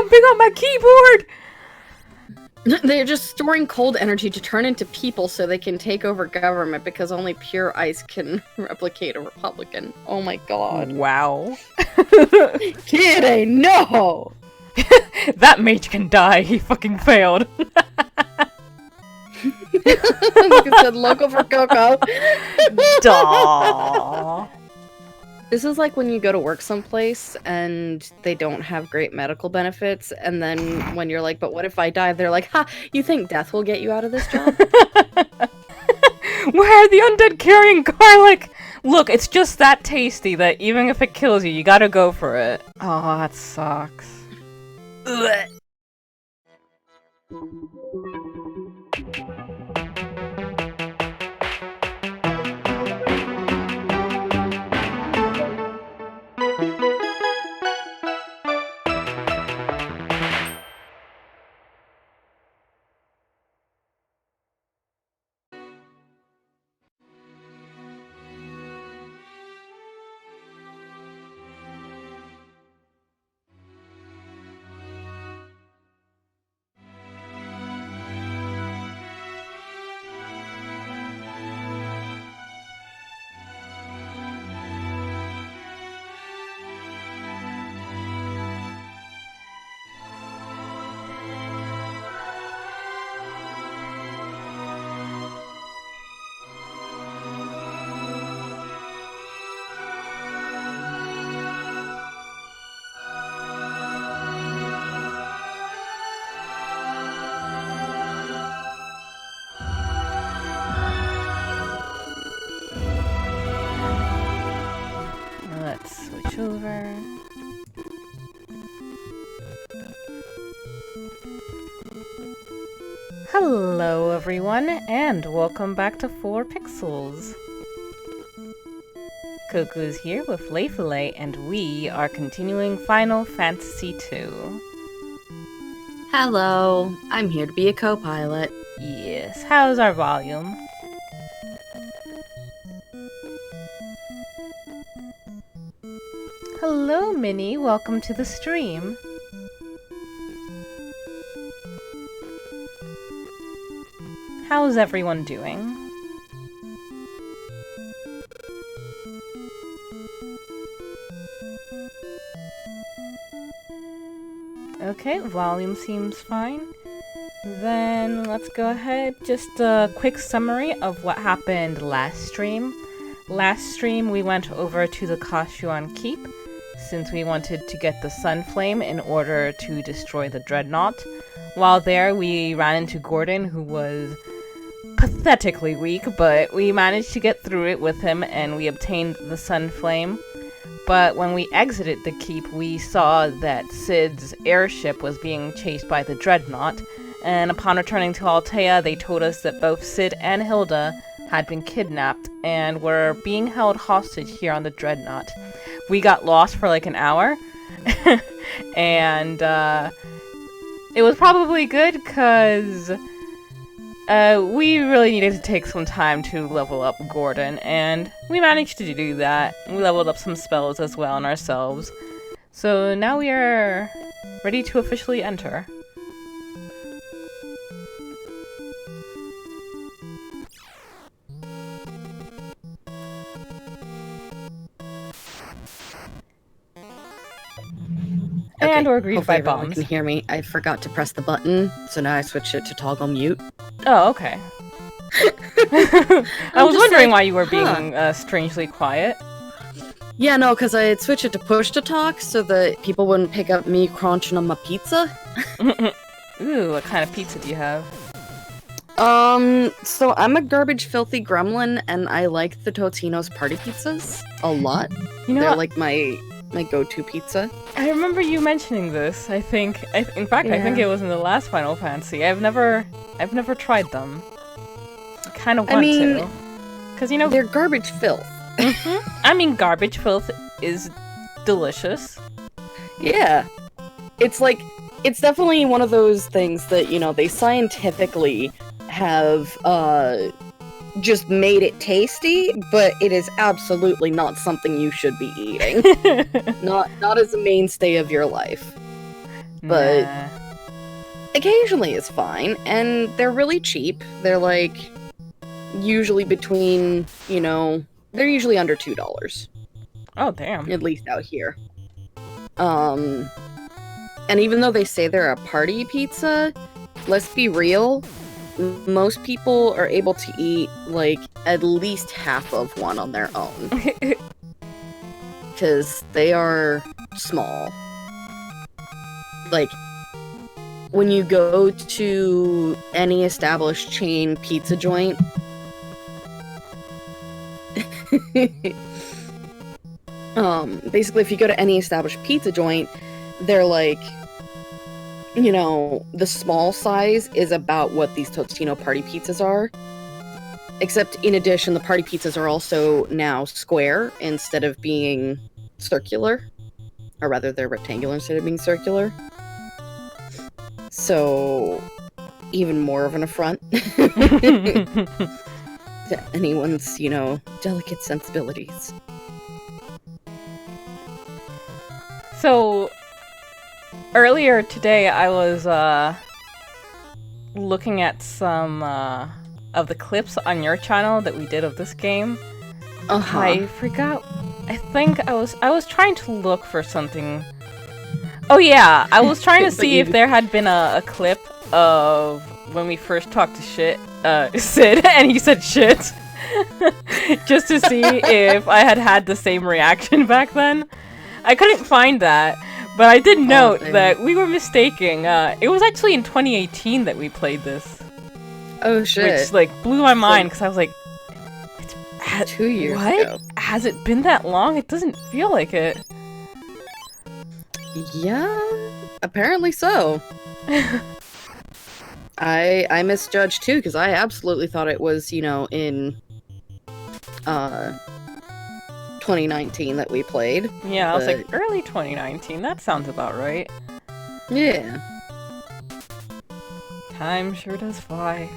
jumping on my keyboard! They're just storing cold energy to turn into people so they can take over government because only pure ice can replicate a Republican. Oh my god. Wow. Kidding, no! That mage can die, he fucking failed. You said local for Coco. Duh. This is like when you go to work someplace and they don't have great medical benefits, and then when you're like, but what if I die? They're like, ha, you think death will get you out of this job? Why are the undead carrying garlic? Look, it's just that tasty that even if it kills you, you gotta go for it. Oh, that sucks. Ugh. Let's switch over. Hello everyone, and welcome back to 4 Pixels. Coco's here with Lefuulei, and we are continuing Final Fantasy II. Hello, I'm here to be a co-pilot. Yes, how's our volume? Hello Minnie, welcome to the stream. How's everyone doing? Okay, volume seems fine. Then let's go ahead. Just a quick summary of what happened last stream. Last stream we went over to the Kashuan Keep, since we wanted to get the Sun Flame in order to destroy the Dreadnaught. While there, we ran into Gordon, who was pathetically weak, but we managed to get through it with him, and we obtained the Sun Flame. But when we exited the keep, we saw that Cid's airship was being chased by the Dreadnaught, and upon returning to Altea, they told us that both Cid and Hilda had been kidnapped and were being held hostage here on the Dreadnaught. We got lost for like an hour, and it was probably good because we really needed to take some time to level up Gordon, and we managed to do that. We leveled up some spells as well on ourselves. So now we are ready to officially enter. Okay, and we're greeted by hopefully everyone bombs. can hear me. I forgot to press the button, so now I switched it to toggle mute. Oh, okay. I was wondering why you were being strangely quiet. Yeah, no, because I had switched it to push to talk so that people wouldn't pick up me crunching on my pizza. Ooh, what kind of pizza do you have? So I'm a garbage filthy gremlin, and I like the Totino's party pizzas a lot. You know They're what? like my go-to pizza. I remember you mentioning this. I think it was in the last Final Fantasy. I've never tried them. I kind of want to, because you know they're garbage filth. I mean, garbage filth is delicious. Yeah, it's definitely one of those things that, you know, they scientifically have just made it tasty, but it is absolutely not something you should be eating. not as a mainstay of your life. but Nah. occasionally is fine, and they're really cheap. They're like usually between, they're usually under $2, Oh, damn. at least out here. And even though they say they're a party pizza, let's be real, most people are able to eat like at least half of one on their own. Because they are small. Like, when you go to any established chain pizza joint, basically if you go to any established pizza joint, they're like, the small size is about what these Totino party pizzas are. Except, in addition, the party pizzas are also now square instead of being circular. Or rather, they're rectangular instead of being circular. So, even more of an affront to anyone's, delicate sensibilities. So, earlier today, I was looking at some of the clips on your channel that we did of this game. Uh-huh. I forgot. I think I was trying to look for something. Oh yeah, I was trying to see if there had been a clip of when we first talked to Sid, and he said shit, just to see if I had the same reaction back then. I couldn't find that, but I did note that we were mistaking. It was actually in 2018 that we played this. Oh shit! Which like blew my mind because I was like, 2 years what? ago. Has it been that long? It doesn't feel like it. Yeah, apparently so. I misjudged too, because I absolutely thought it was, in 2019 that we played. Yeah, I was like, early 2019, that sounds about right. Yeah. Time sure does fly.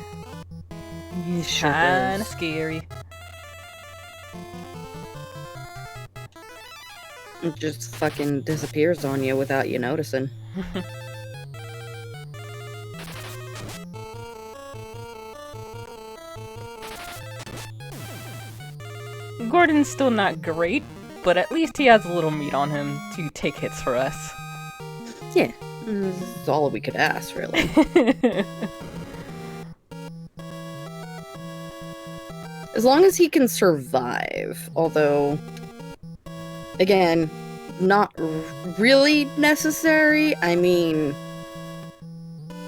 It sure Kinda does. scary. It just fucking disappears on you without you noticing. Gordon's still not great, but at least he has a little meat on him to take hits for us. Yeah, this is all we could ask, really. As long as he can survive, although, again, not really necessary. I mean,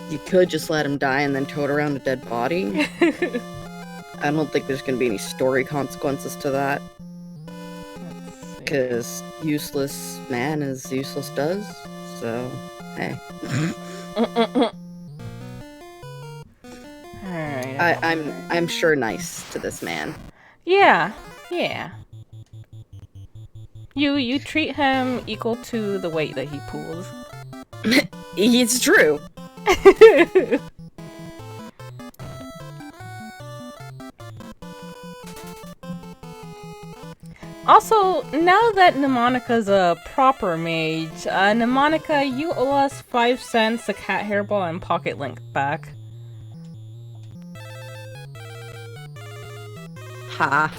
you could just let him die and then tote around a dead body. I don't think there's going to be any story consequences to that. Because useless man is useless does, so, hey. Alright. I'm sure nice to this man. Yeah. You treat him equal to the weight that he pulls. It's true. Also, now that Mnemonica's a proper mage, Mnemonica, you owe us 5 cents, a cat hairball, and pocket link back. Ha.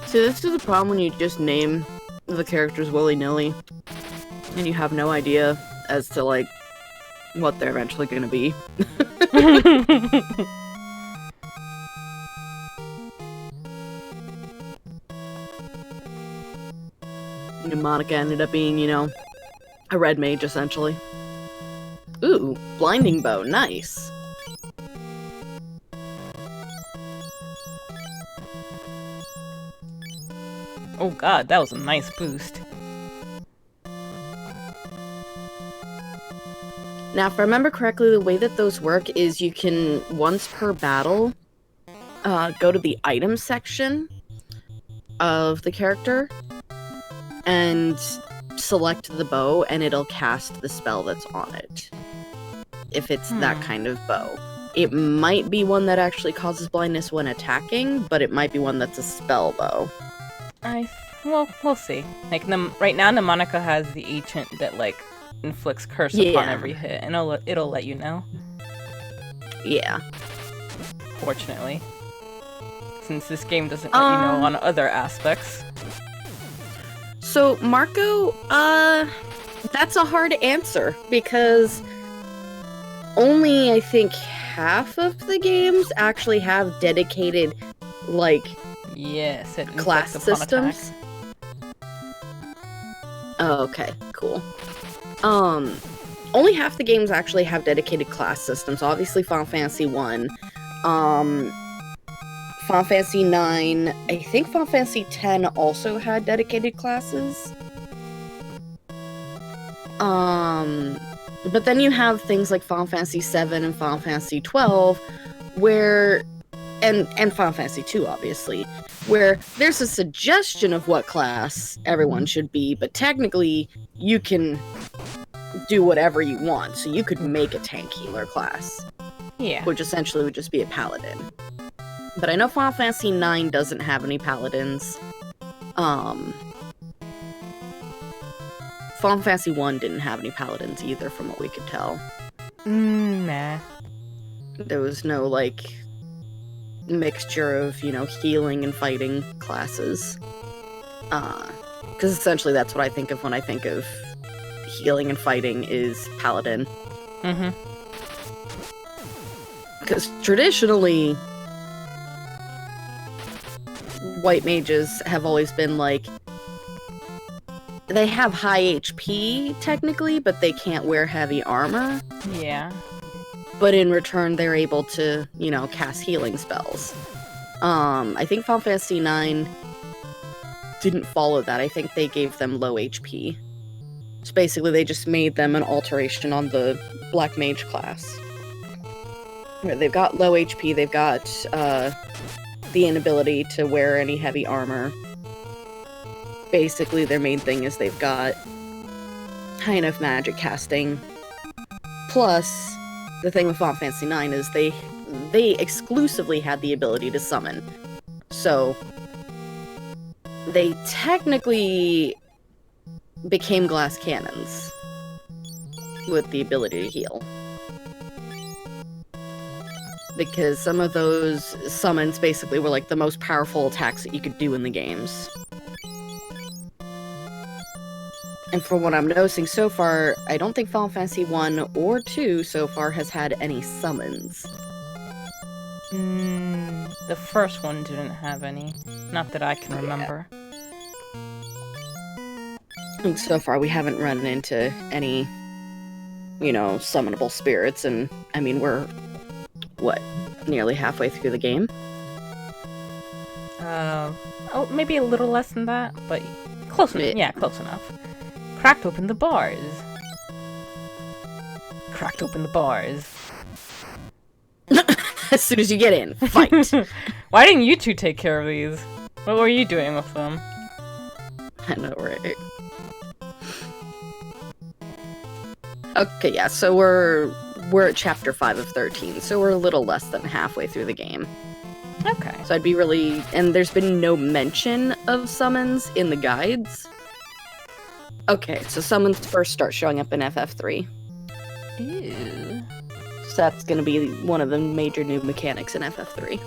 See, this is the problem when you just name the characters willy-nilly, and you have no idea as to, like, what they're eventually gonna be. Monica ended up being, a red mage, essentially. Ooh, blinding bow, nice. Oh god, that was a nice boost. Now, if I remember correctly, the way that those work is you can, once per battle, go to the item section, of the character and select the bow, and it'll cast the spell that's on it. If it's that kind of bow. It might be one that actually causes blindness when attacking, but it might be one that's a spell bow. Well, we'll see. Like, right now, Mnemonica has the ancient that, like, inflicts curse upon every hit, and it'll let you know. Yeah. Fortunately. Since this game doesn't let you know on other aspects. So, Marco, that's a hard answer, because only, I think, half of the games actually have dedicated, like, class systems. Oh, okay, cool. Only half the games actually have dedicated class systems. Obviously, Final Fantasy 1. Final Fantasy 9. I think Final Fantasy 10 also had dedicated classes. But then you have things like Final Fantasy 7 and Final Fantasy 12, where... And Final Fantasy 2, obviously, where there's a suggestion of what class everyone should be, but technically, you can do whatever you want. So you could make a tank healer class. Yeah. Which essentially would just be a paladin. But I know Final Fantasy 9 doesn't have any paladins. Final Fantasy 1 didn't have any paladins either, from what we could tell. Nah. There was no, like, mixture of, you know, healing and fighting classes. Because essentially that's what I think of when I think of healing and fighting is paladin. Mm-hmm. Because traditionally, white mages have always been like, they have high HP technically, but they can't wear heavy armor. Yeah. But in return, they're able to, you know, cast healing spells. I think Final Fantasy 9 didn't follow that. I think they gave them low HP. So basically, they just made them an alteration on the Black Mage class. Where they've got low HP, they've got the inability to wear any heavy armor. Basically, their main thing is they've got high enough magic casting. Plus, the thing with Final Fantasy 9 is they exclusively had the ability to summon. So, they technically became glass cannons with the ability to heal. Because some of those summons basically were like the most powerful attacks that you could do in the games. And from what I'm noticing so far, I don't think Final Fantasy 1 or 2 so far has had any summons. The first one didn't have any. Not that I can remember. And so far we haven't run into any, you know, summonable spirits, and I mean, we're, what, nearly halfway through the game? Oh, maybe a little less than that, but close enough. Yeah, close enough. Cracked open the bars. Cracked open the bars. As soon as you get in, fight! Why didn't you two take care of these? What were you doing with them? I know, right? Okay, yeah, so we're at chapter 5 of 13, so we're a little less than halfway through the game. Okay. So I'd be really... And there's been no mention of summons in the guides. Okay, so summons first start showing up in FF3. Ew. So that's gonna be one of the major new mechanics in FF3.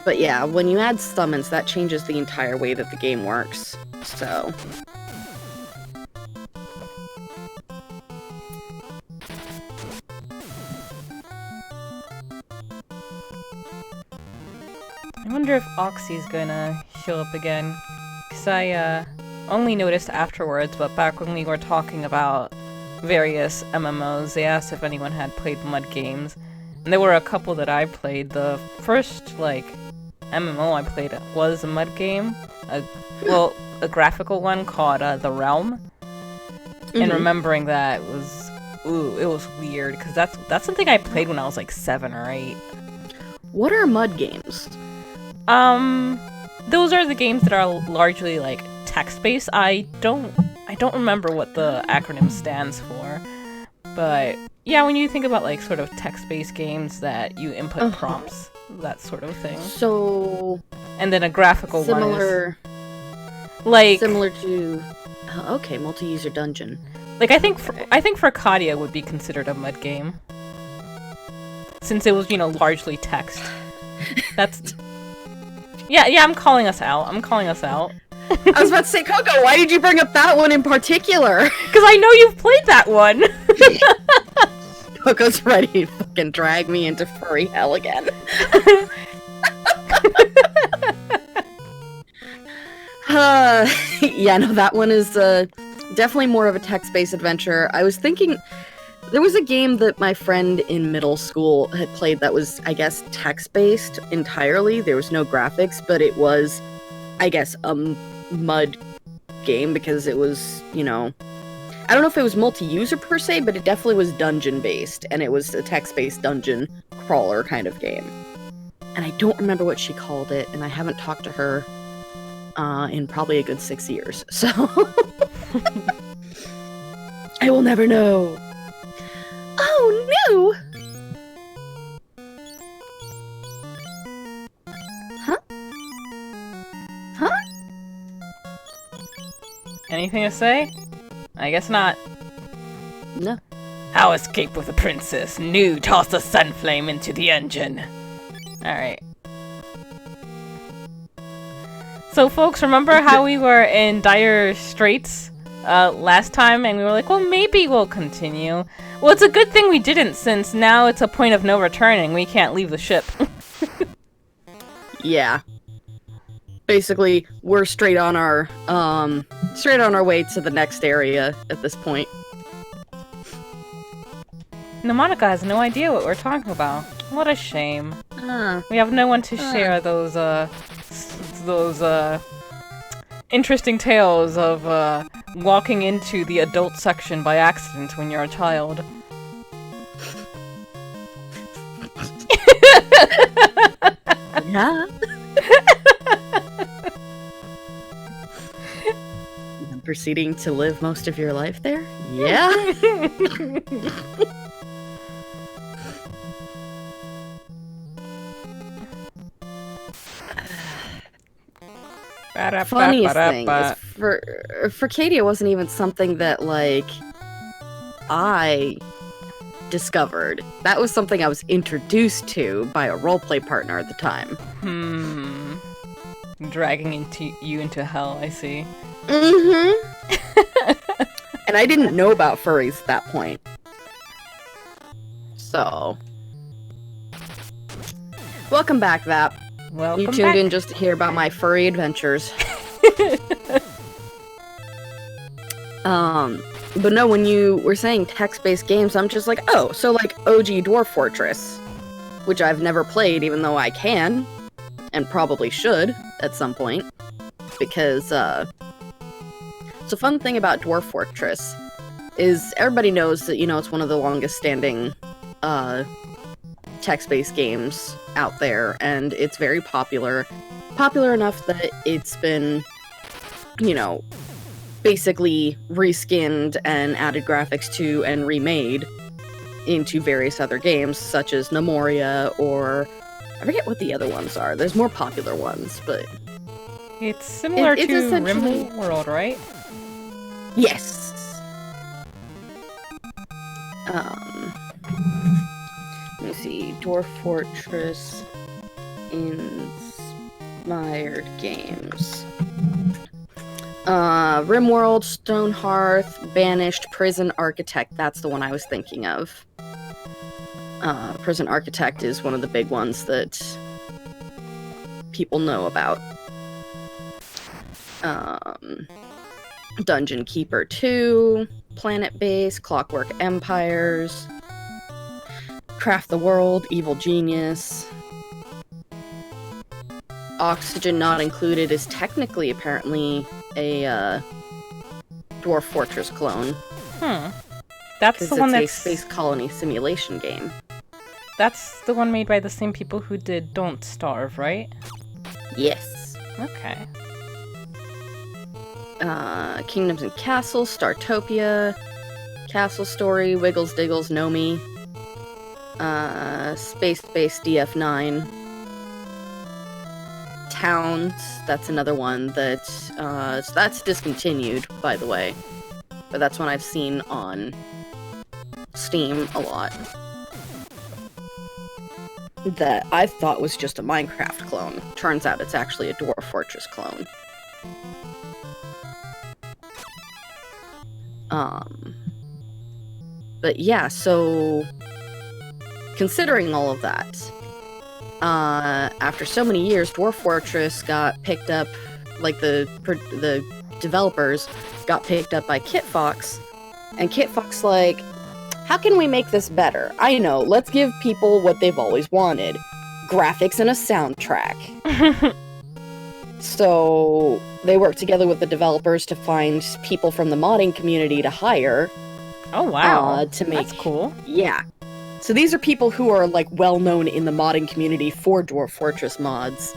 But yeah, when you add summons, that changes the entire way that the game works, so... I wonder if Oxy's gonna show up again. Because I only noticed afterwards, but back when we were talking about various MMOs, they asked if anyone had played mud games. And there were a couple that I played. The first, like, MMO I played was a mud game. A graphical one called The Realm. And remembering that was ooh, it was weird because that's something I played when I was like 7 or 8. What are mud games? Those are the games that are largely like text-based. I don't remember what the acronym stands for, but yeah, when you think about like sort of text-based games that you input prompts, that sort of thing. So, and then a graphical one is like similar to okay, multi-user dungeon. Like I think Furcadia would be considered a mud game, since it was largely text. That's yeah. I'm calling us out. I was about to say, Coco, why did you bring up that one in particular? Because I know you've played that one. Coco's ready to fucking drag me into furry hell again. Yeah, no, that one is definitely more of a text-based adventure. I was thinking there was a game that my friend in middle school had played that was, I guess, text-based entirely. There was no graphics, but it was, I guess, a mud game because it was, I don't know if it was multi-user per se, but it definitely was dungeon-based, and it was a text-based dungeon crawler kind of game. And I don't remember what she called it, and I haven't talked to her in probably a good 6 years, so I will never know. Oh no! Huh? Anything to say? I guess not. No. How escape with a princess? New, toss a sunflame into the engine. Alright. So folks, remember how we were in dire straits last time and we were like, well, maybe we'll continue. Well, it's a good thing we didn't, since now it's a point of no returning. We can't leave the ship. Yeah. Basically, we're straight on our way to the next area at this point. Monica has no idea what we're talking about. What a shame. We have no one to share those interesting tales of walking into the adult section by accident when you're a child. Yeah. And proceeding to live most of your life there? Yeah. Funniest thing is, Furcadia wasn't even something that, like, I discovered. That was something I was introduced to by a roleplay partner at the time. Dragging you into hell, I see. Mm-hmm. And I didn't know about furries at that point. So. Welcome back, Vap. Welcome you tuned in just to hear about my furry adventures. But no, when you were saying text-based games, I'm just like, oh, so like OG Dwarf Fortress, which I've never played, even though I can, and probably should at some point, because, so fun thing about Dwarf Fortress is everybody knows that, it's one of the longest-standing, text-based games out there, and it's very popular. Popular enough that it's been, basically reskinned and added graphics to and remade into various other games, such as Nemoria, or I forget what the other ones are. There's more popular ones, but it's similar to RimWorld, right? Yes. Let me see. Dwarf Fortress inspired games. RimWorld, Stonehearth, Banished, Prison Architect. That's the one I was thinking of. Prison Architect is one of the big ones that people know about. Dungeon Keeper 2, Planet Base, Clockwork Empires, Craft the World, Evil Genius. Oxygen Not Included is technically, apparently, a Dwarf Fortress clone. That's Because the one it's a that's... space colony simulation game. That's the one made by the same people who did Don't Starve, right? Yes. Okay. Kingdoms and Castles, Startopia, Castle Story, Wiggles Diggles, Nomi, Space Base DF9, Towns, that's another one that, so that's discontinued, by the way. But that's one I've seen on Steam a lot. That I thought was just a Minecraft clone. Turns out it's actually a Dwarf Fortress clone. But yeah, so considering all of that, after so many years, Dwarf Fortress got picked up, like the developers got picked up by Kitfox, and Kitfox like, how can we make this better? I know, let's give people what they've always wanted, graphics and a soundtrack. So they worked together with the developers to find people from the modding community to hire. Oh wow, to make, that's cool. Yeah. So these are people who are like well known in the modding community for Dwarf Fortress mods,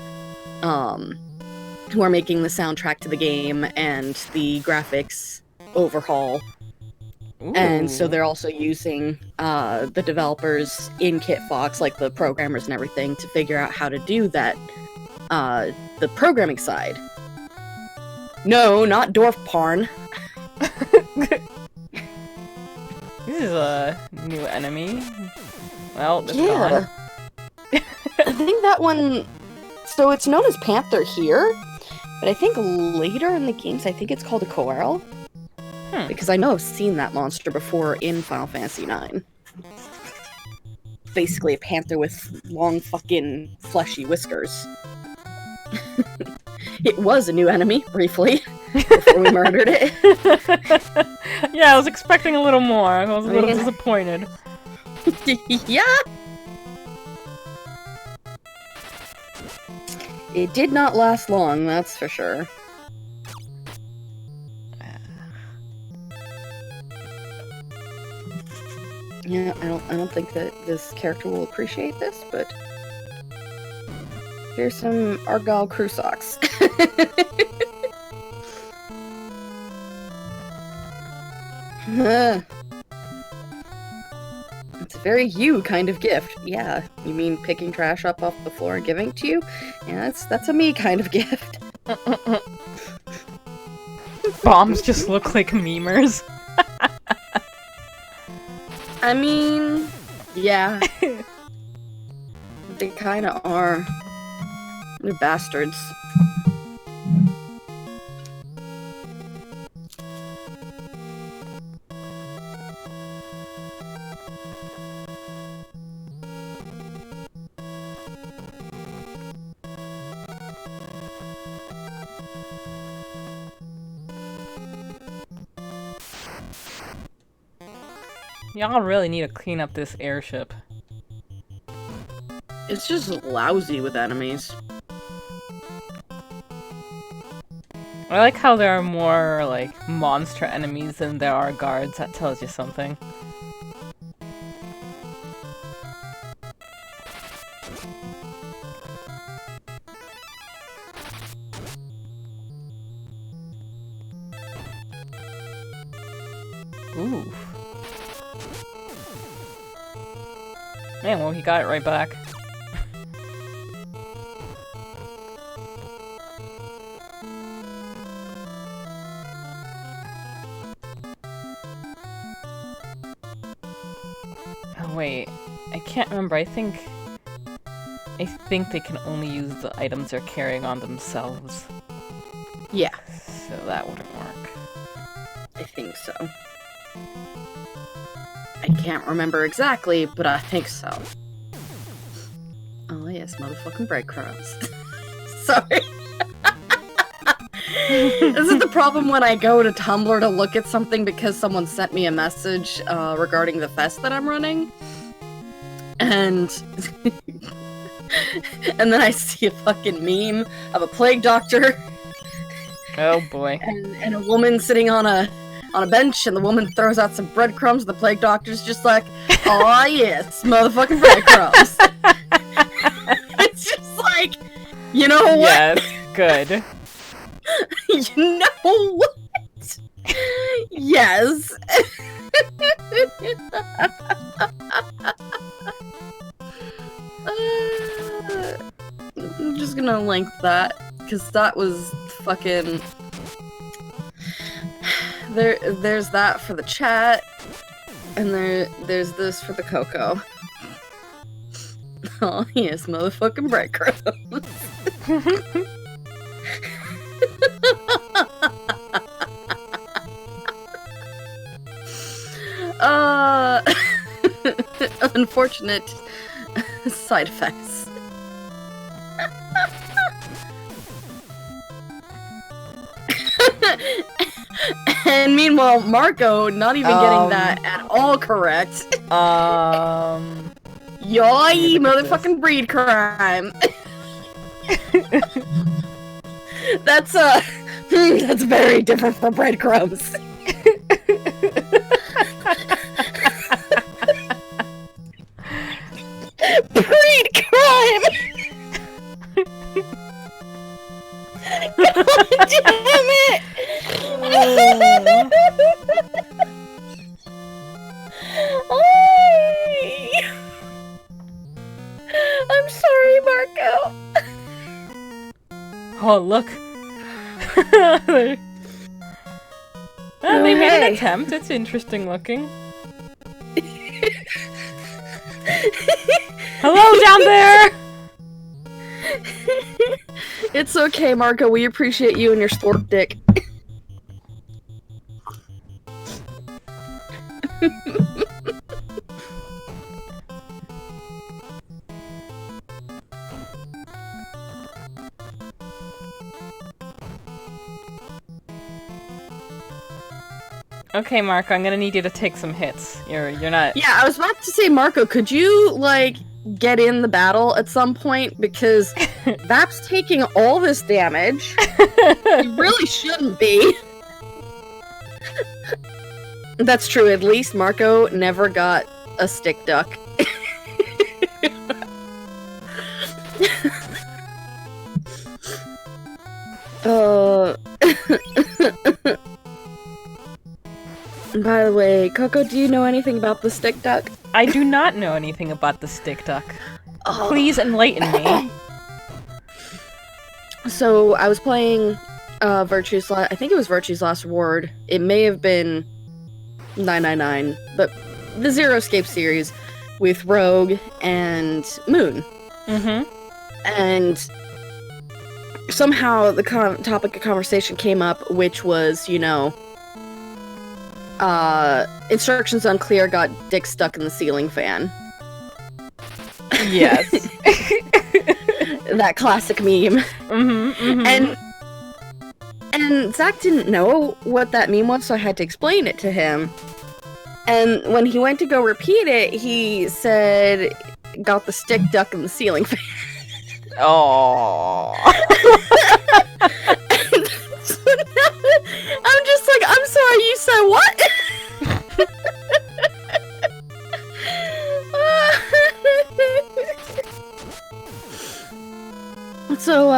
who are making the soundtrack to the game and the graphics overhaul. Ooh. And so they're also using the developers in Kitfox, like the programmers and everything, to figure out how to do that, the programming side. No, not Dwarf Parn. This is a new enemy. Well, it's yeah. gone. I think that one... So it's known as Panther here, but I think later in the games, I think it's called a Coeral. Because I know I've seen that monster before in Final Fantasy IX. Basically a panther with long fucking fleshy whiskers. It was a new enemy, briefly, before we murdered it. Yeah, I was expecting a little more. I was a little disappointed. Yeah! It did not last long, that's for sure. Yeah, I don't think that this character will appreciate this, but here's some Argyle crew socks. It's a very you kind of gift. Yeah, you mean picking trash up off the floor and giving it to you? Yeah, that's a me kind of gift. Bombs just look like memers. I mean, yeah. They kinda are. They're bastards. Y'all really need to clean up this airship. It's just lousy with enemies. I like how there are more, like, monster enemies than there are guards. That tells you something. Ooh. Man, well, he got it right back. Oh, wait. I can't remember. I think they can only use the items they're carrying on themselves. Yeah. So that wouldn't work. I think so. I can't remember exactly, but I think so. Oh yes, motherfucking breadcrumbs. Sorry. This is the problem when I go to Tumblr to look at something because someone sent me a message regarding the fest that I'm running. And and then I see a fucking meme of a plague doctor. Oh boy. And a woman sitting on a on a bench, and the woman throws out some breadcrumbs. The plague doctor's just like, "Aw, yes, motherfucking breadcrumbs." It's just like, you know what? Yes, good. You know what? Yes. I'm just gonna link that because that was fucking. There's that for the chat, and there's this for the cocoa. Oh yes, motherfucking breadcrumbs. Unfortunate side effects. And meanwhile, Marco not even getting that at all correct. Yoy, motherfucking breed crime. That's that's very different from breadcrumbs. Breed crime. God damn it! I'm sorry, Marco. Oh, look. They made an attempt. It's interesting looking. Hello down there! It's okay, Marco. We appreciate you and your stork dick. Okay, Marco, I'm gonna need you to take some hits. You're not. Yeah, I was about to say, Marco, could you, like, get in the battle at some point? Because Vap's taking all this damage. You really shouldn't be. That's true, at least Marco never got a stick duck. By the way, Coco, do you know anything about the stick duck? I do not know anything about the stick duck. Oh. Please enlighten me. So, I was playing I think it was Virtue's Last Reward. It may have been 999, but the Zero Escape series with Rogue and Moon. Mm-hmm. And somehow the topic of conversation came up, which was, you know, instructions unclear, got dick stuck in the ceiling fan. Yes. That classic meme. Mm-hmm, mm-hmm. And Zach didn't know what that meme was, so I had to explain it to him. And when he went to go repeat it, he said, got the stick duck in the ceiling fan. Oh. So I'm just like, I'm sorry, you said what? So,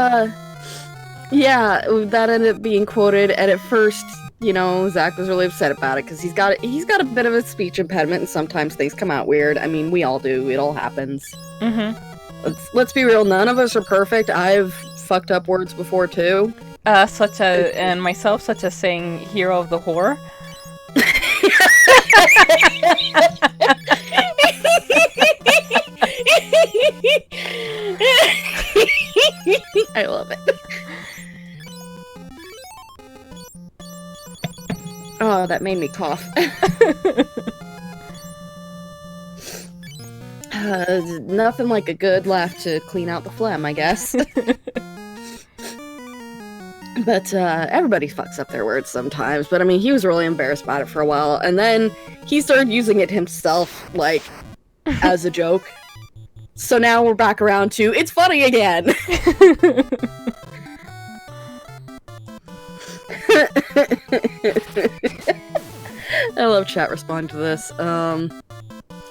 yeah, that ended up being quoted, and at first, you know, Zach was really upset about it, because he's got a bit of a speech impediment, and sometimes things come out weird. I mean, we all do. It all happens. Mm-hmm. Let's be real, none of us are perfect. I've fucked up words before, too. And myself, such as saying hero of the whore. I love it. Oh, that made me cough. Nothing like a good laugh to clean out the phlegm, I guess. But everybody fucks up their words sometimes. But I mean, he was really embarrassed about it for a while, and then he started using it himself, like, as a joke. So now we're back around to, it's funny again! I love chat respond to this.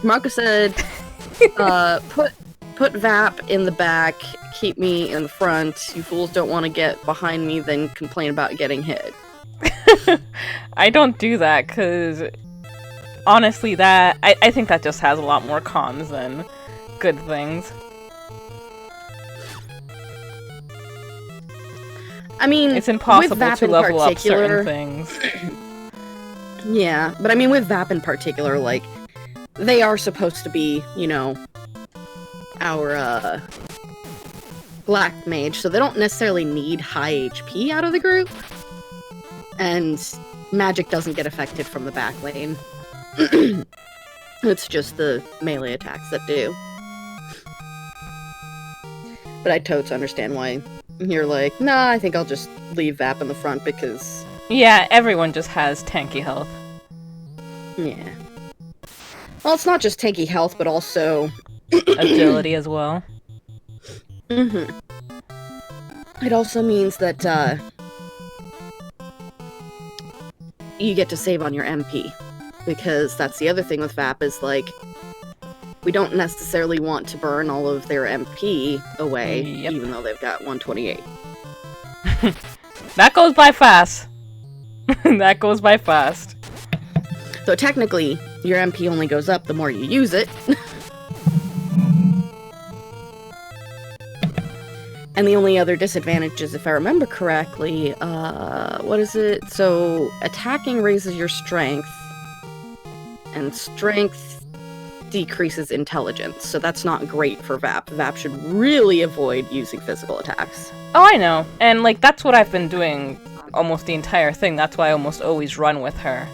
Marco said, put Vap in the back, keep me in the front. You fools don't want to get behind me, then complain about getting hit. I don't do that, because honestly, I think that just has a lot more cons than good things. I mean, it's impossible to level up certain things. Yeah, but I mean, with Vap in particular, like, they are supposed to be, you know, our, black mage, so they don't necessarily need high HP out of the group. And magic doesn't get affected from the back lane. It's just the melee attacks that do. But I totes understand why you're like, nah, I think I'll just leave Vap in the front because... Yeah, everyone just has tanky health. Yeah. Well, it's not just tanky health, but also... agility as well. Mm-hmm. It also means that, you get to save on your MP. Because that's the other thing with Vap is, like, we don't necessarily want to burn all of their MP away, even though they've got 128. That goes by fast. That goes by fast. So technically, your MP only goes up the more you use it. And the only other disadvantage is, if I remember correctly, what is it? So, attacking raises your strength, and strength decreases intelligence, so that's not great for Vap. Vap should really avoid using physical attacks. Oh, I know. And, like, that's what I've been doing almost the entire thing. That's why I almost always run with her.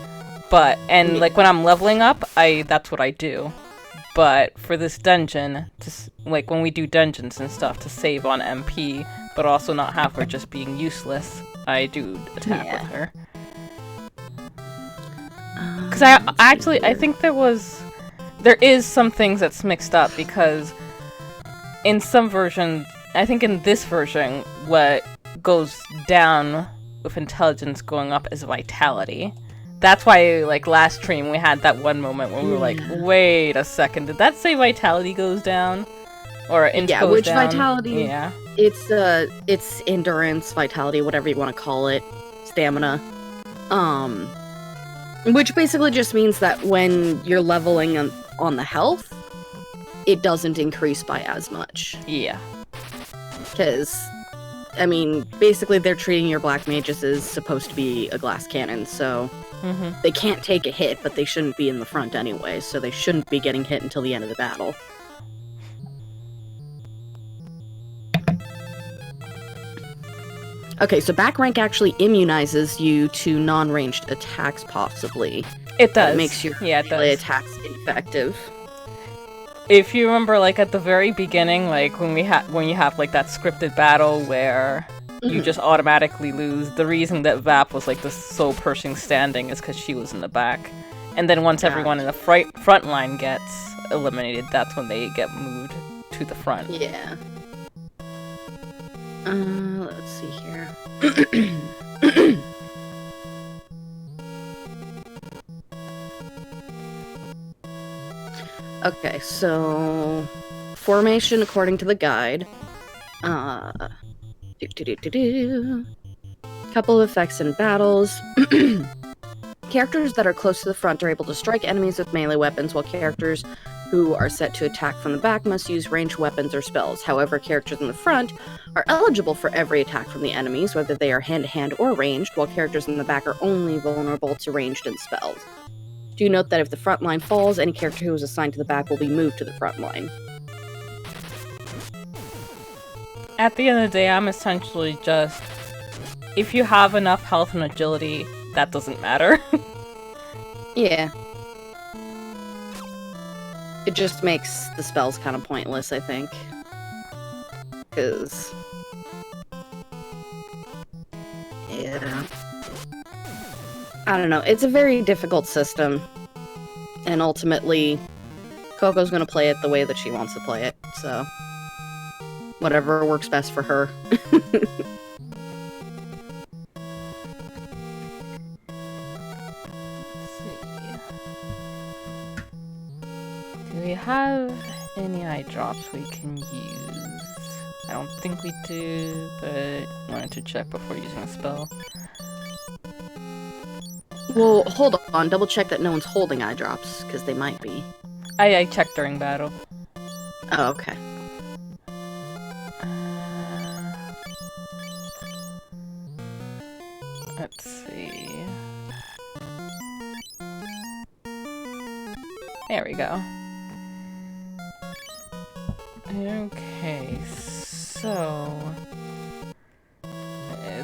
But, and, like, when I'm leveling up, that's what I do. But for this dungeon, like when we do dungeons and stuff, to save on MP, but also not have her just being useless, I do attack with her. Because I think there is some things that's mixed up, because in some versions, I think in this version, what goes down with intelligence going up is vitality. That's why, like, last stream we had that one moment where we were like, wait a second, did that say vitality goes down? Or int goes which down? vitality? Yeah. It's endurance, vitality, whatever you want to call it, stamina. Which basically just means that when you're leveling on the health, it doesn't increase by as much. Yeah. Because, I mean, basically they're treating your black mages as supposed to be a glass cannon, so... They can't take a hit, but they shouldn't be in the front anyway, so they shouldn't be getting hit until the end of the battle. Okay, so back rank actually immunizes you to non-ranged attacks, possibly. It does. It makes your melee attacks ineffective. If you remember, like, at the very beginning, like, when you have, like, that scripted battle where... you just automatically lose. The reason that Vap was like the sole person standing is because she was in the back. And then once everyone in the front line gets eliminated, that's when they get moved to the front. Yeah. Let's see here. Okay, so... formation according to the guide. Couple of effects in battles. Characters that are close to the front are able to strike enemies with melee weapons, while characters who are set to attack from the back must use ranged weapons or spells. However, characters in the front are eligible for every attack from the enemies, whether they are hand-to-hand or ranged, while characters in the back are only vulnerable to ranged and spells. Do note that if the front line falls, any character who is assigned to the back will be moved to the front line. At the end of the day, I'm essentially just... if you have enough health and agility, that doesn't matter. Yeah. It just makes the spells kind of pointless, I think. Because... yeah. I don't know. It's a very difficult system. And ultimately, Coco's gonna play it the way that she wants to play it, so... whatever works best for her. Do we have any eye drops we can use? I don't think we do, but wanted to check before using a spell. Well, hold on. Double check that no one's holding eye drops, because they might be. I checked during battle. Oh, okay. Let's see. There we go. Okay, so...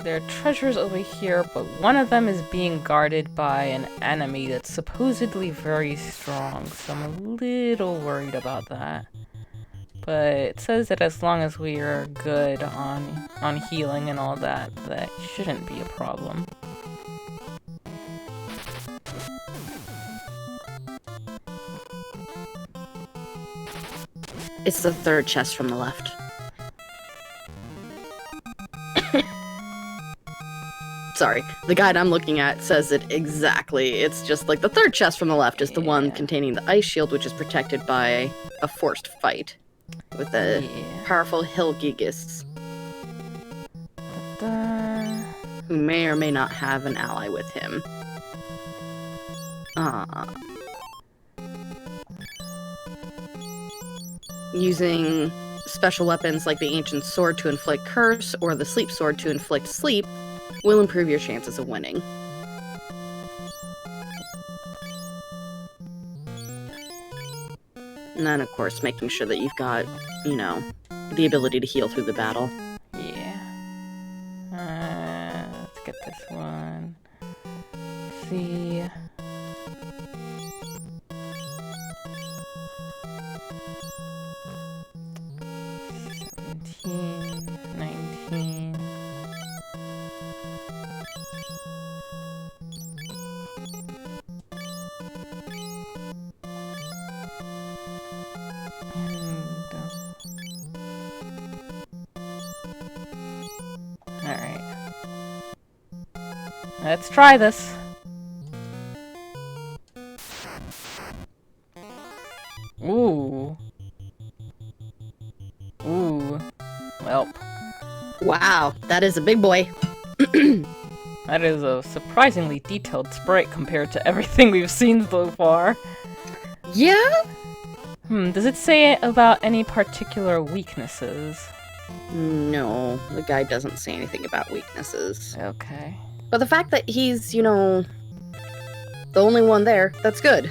there are treasures over here, but one of them is being guarded by an enemy that's supposedly very strong, so I'm a little worried about that. But it says that as long as we are good on healing and all that, that shouldn't be a problem. It's the third chest from the left. Sorry, the guide I'm looking at says it exactly. It's just like the third chest from the left is the one containing the ice shield, which is protected by a forced fight with the powerful Hilgigus, who may or may not have an ally with him. Using special weapons like the Ancient Sword to inflict curse or the Sleep Sword to inflict sleep will improve your chances of winning. And then, of course, making sure that you've got, you know, the ability to heal through the battle. Yeah. Let's get this one. Let's see. Alright. Let's try this. Ooh. Ooh. Welp. Wow, that is a big boy. That is a surprisingly detailed sprite compared to everything we've seen so far. Yeah? Does it say about any particular weaknesses? No, the guide doesn't say anything about weaknesses. Okay. But the fact that he's, you know, the only one there, that's good.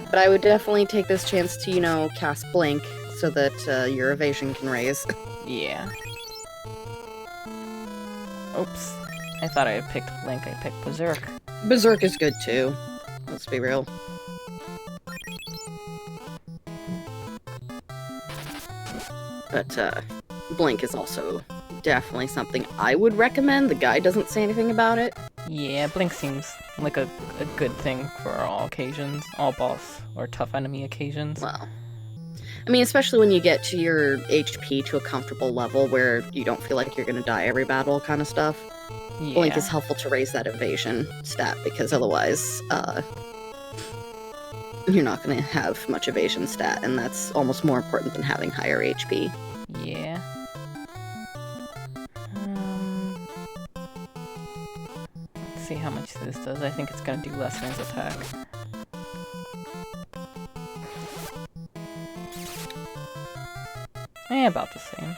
But I would definitely take this chance to, you know, cast Blink so that your evasion can raise. Yeah. Oops. I thought I had picked Blink. I picked Berserk. Berserk is good too. Let's be real. But, Blink is also definitely something I would recommend. The guide doesn't say anything about it. Yeah, Blink seems like a good thing for all occasions. All boss or tough enemy occasions. Well, I mean, especially when you get to your HP to a comfortable level where you don't feel like you're gonna die every battle kind of stuff. Yeah. Blink is helpful to raise that evasion stat, because otherwise, you're not gonna have much evasion stat, and that's almost more important than having higher HP. Yeah. Let's see how much this does. I think it's gonna do less than his attack. About the same.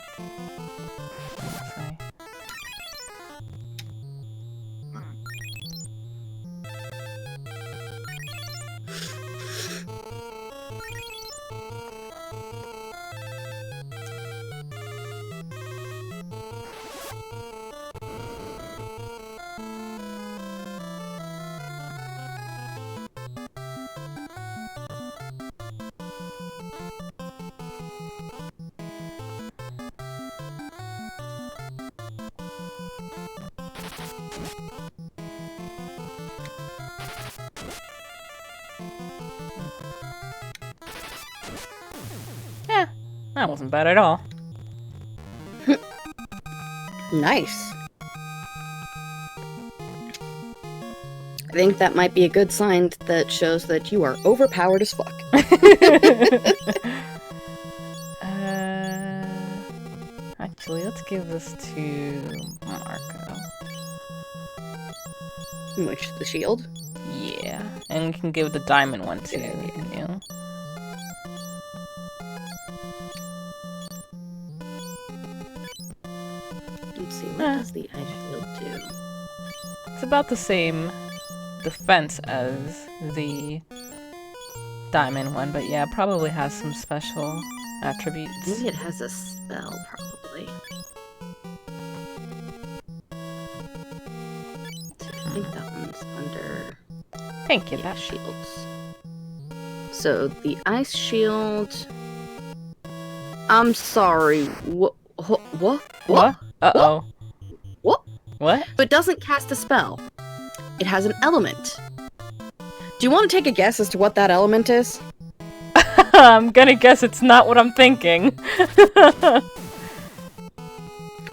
Yeah, that wasn't bad at all. Nice. think that might be a good sign that shows that you are overpowered as fuck. Actually, let's give this to Marco. Which, the shield? Yeah, and we can give the diamond one to you. Let's see, what does the ice shield do? It's about the same defense as the diamond one, but yeah, probably has some special attributes. Maybe it has a spell, probably. I think that one's under... Thank you, yeah, that shields. So, the ice shield... I'm sorry, what? Uh-oh. What? What? But doesn't cast a spell. It has an element. Do you want to take a guess as to what that element is? I'm gonna guess it's not what I'm thinking.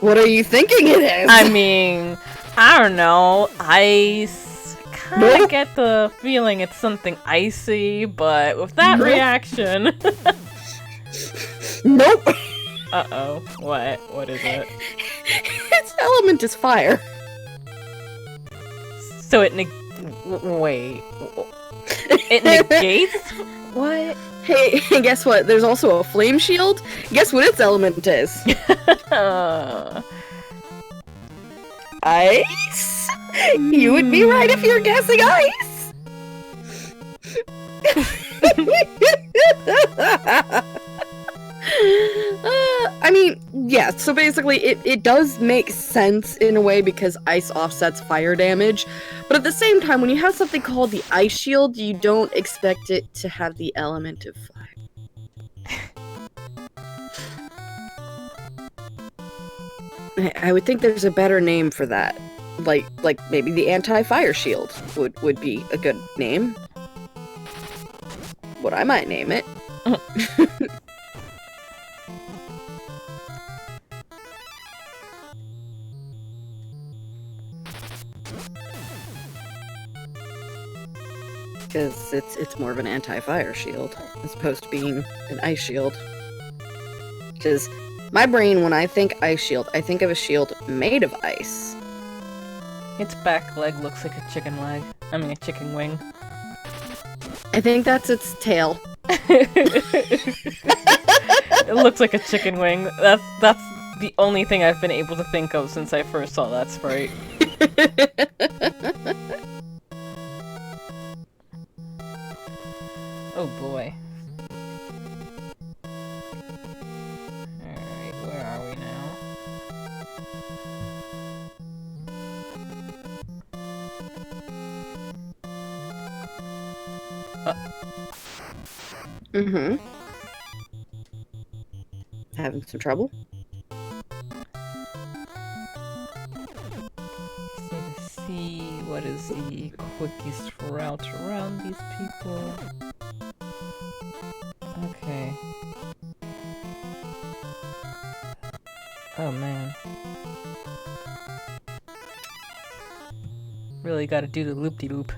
What are you thinking it is? I mean, I don't know. Ice. Kinda get the feeling it's something icy, but with that reaction... Nope. Uh-oh. What? What is it? Its element is fire. So it wait. It negates? What? Hey, guess what? There's also a flame shield. Guess what its element is? Ice? You would be right if you're guessing ice. I mean, yeah, so basically it does make sense in a way because ice offsets fire damage, but at the same time, when you have something called the ice shield, you don't expect it to have the element of fire. I would think there's a better name for that. Like maybe the anti-fire shield would be a good name. What I might name it. Because it's more of an anti-fire shield as opposed to being an ice shield. Because my brain, when I think ice shield, I think of a shield made of ice. Its back leg looks like a chicken leg. I mean, a chicken wing. I think that's its tail. It looks like a chicken wing. That's the only thing I've been able to think of since I first saw that sprite. Oh boy. Alright, where are we now? Mm-hmm. Having some trouble? Let's see what is the quickest route around these people. Okay. Oh man. Really gotta do the loop-de-loop.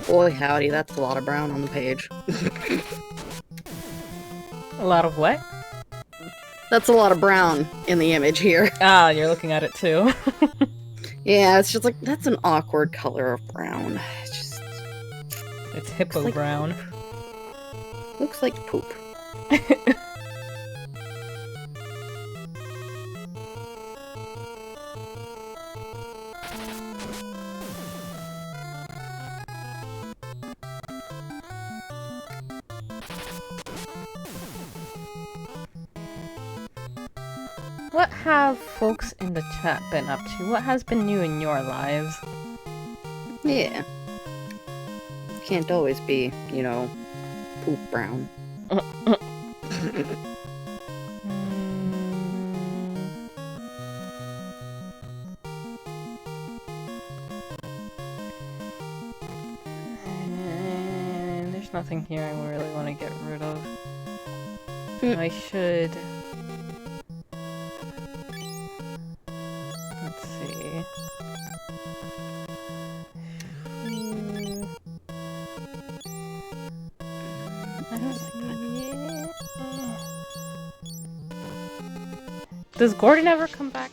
Boy howdy, that's a lot of brown on the page. A lot of what? That's a lot of brown in the image here. Ah, you're looking at it too. Yeah, it's just like, that's an awkward color of brown. It's just... It's hippo like brown. Looks like poop. What have folks in the chat been up to? What has been new in your lives? Yeah. Can't always be, you know, poop brown. There's nothing here I really want to get rid of. I should... Let's see... I don't see... Does Gordon ever come back?